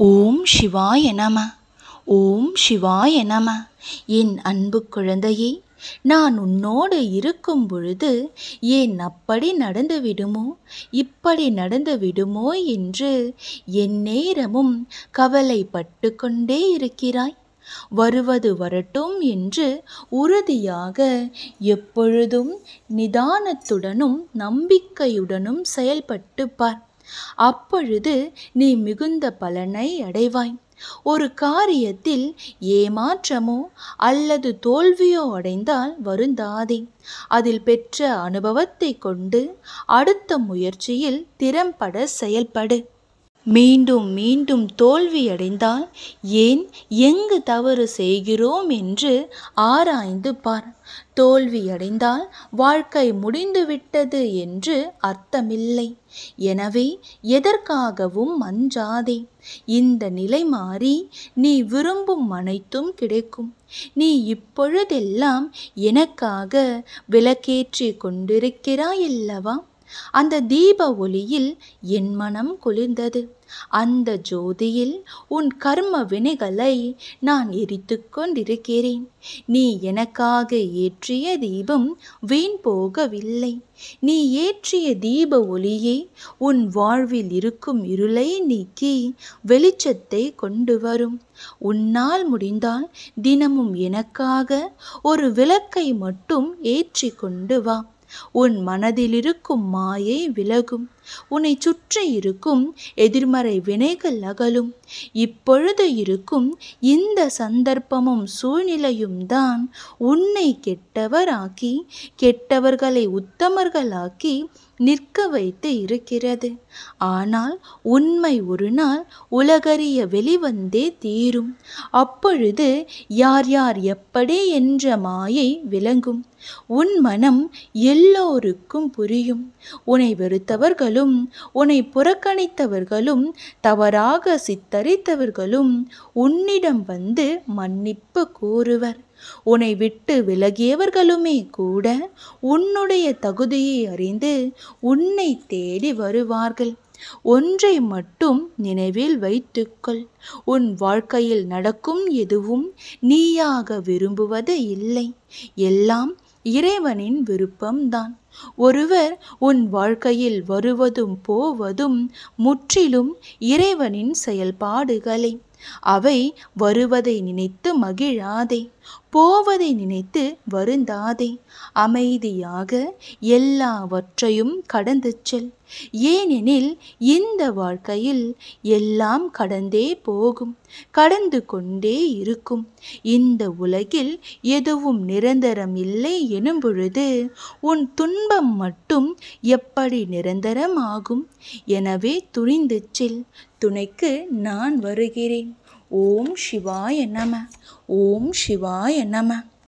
ஓம் சிவாய நம. ஓம் சிவாய நம. என் அன்பு குழந்தையே, நான் உன்னோடு இருக்கும் பொழுது ஏன் அப்படி நடந்து விடுமோ இப்படி நடந்து விடுமோ என்று எந்நேரமும் கவலைப்பட்டு கொண்டே இருக்கிறாய். வருவது வரட்டும் என்று உறுதியாக எப்பொழுதும் நிதானத்துடனும் நம்பிக்கையுடனும் செயல்பட்டு பார். அப்பொழுது நீ மிகுந்த பலனை அடைவாய். ஒரு காரியத்தில் ஏமாற்றமோ அல்லது தோல்வியோ அடைந்தால் வருந்தாதே. அதில் பெற்ற அனுபவத்தை கொண்டு அடுத்த முயற்சியில் திறம்பட செயல்படு. மீண்டும் மீண்டும் தோல்வியடைந்தால் ஏன், எங்கு தவறு செய்கிறோம் என்று ஆராய்ந்து பார். தோல்வியடைந்தால் வாழ்க்கை முடிந்துவிட்டது என்று அர்த்தமில்லை. எனவே எதற்காகவும் அஞ்சாதே. இந்த நிலை மாறி நீ விரும்பும் அனைத்தும் கிடைக்கும். நீ இப்பொழுதெல்லாம் எனக்காக விளக்கேற்றி கொண்டிருக்கிறாயல்லவா? அந்த தீப ஒளியில் என் மனம் குளிர்ந்தது. அந்த ஜோதியில் உன் கர்ம வினைகளை நான் எரித்து கொண்டிருக்கிறேன். நீ எனக்காக ஏற்றிய தீபம் வீண் போகவில்லை. நீ ஏற்றிய தீப ஒளியே உன் வாழ்வில் இருக்கும் இருளை நீக்கி வெளிச்சத்தை கொண்டு வரும். உன்னால் முடிந்தால் தினமும் எனக்காக ஒரு விளக்கை மட்டும் ஏற்றி கொண்டு வா. உன் மனதில் இருக்கும் மாயை விலகும். உன்னை சுற்றி இருக்கும் எதிர்மறை வினைகள் அகலும். இப்பொழுது இருக்கும் இந்த சந்தர்ப்பமும் சூழ்நிலையும் தான் உன்னை கெட்டவராக்கி கெட்டவர்களை உத்தமர்களாக்கி நிற்க வைத்து இருக்கிறது. ஆனால் உண்மை ஒரு நாள் உலகறிய வெளிவந்தே தீரும். அப்பொழுது யார் யார் எப்படி என்ற மாயை விளங்கும். உன் மனம் எல்லோருக்கும் புரியும். உன்னை வெறுத்தவர்களும் உன்னை புறக்கணித்தவர்களும் தவறாக சித்தரித்தவர்களும் உன்னிடம் வந்து மன்னிப்பு கூறுவர். உன்னை விட்டு விலகியவர்களுமே கூட உன்னுடைய தகுதியை அறிந்து உன்னை தேடி வருவார்கள். ஒன்றை மட்டும் நினைவில் வைத்துக்கொள். உன் வாழ்க்கையில் நடக்கும் எதுவும் நீயாக விரும்புவது இல்லை. எல்லாம் இறைவனின் விருப்பம்தான். ஒருவர் உன் வாழ்க்கையில் வருவதும் போவதும் முற்றிலும் இறைவனின் செயல்பாடுகளே. அவை வருவதை நினைத்து மகிழாதே, போவதை நினைத்து வருந்தாதே. அமைதியாக எல்லாவற்றையும் கடந்து செல். ஏனெனில் இந்த வாழ்க்கையில் எல்லாம் கடந்தே போகும், கடந்து கொண்டே இருக்கும். இந்த உலகில் எதுவும் நிரந்தரம் இல்லை எனும் பொழுது உன் துன்பம் மட்டும் எப்படி நிரந்தரமாகும்? எனவே துணிந்து செல். துணைக்கு நான் வருகிறேன். ஓம் சிவாய நம. ஓம் சிவாய நம.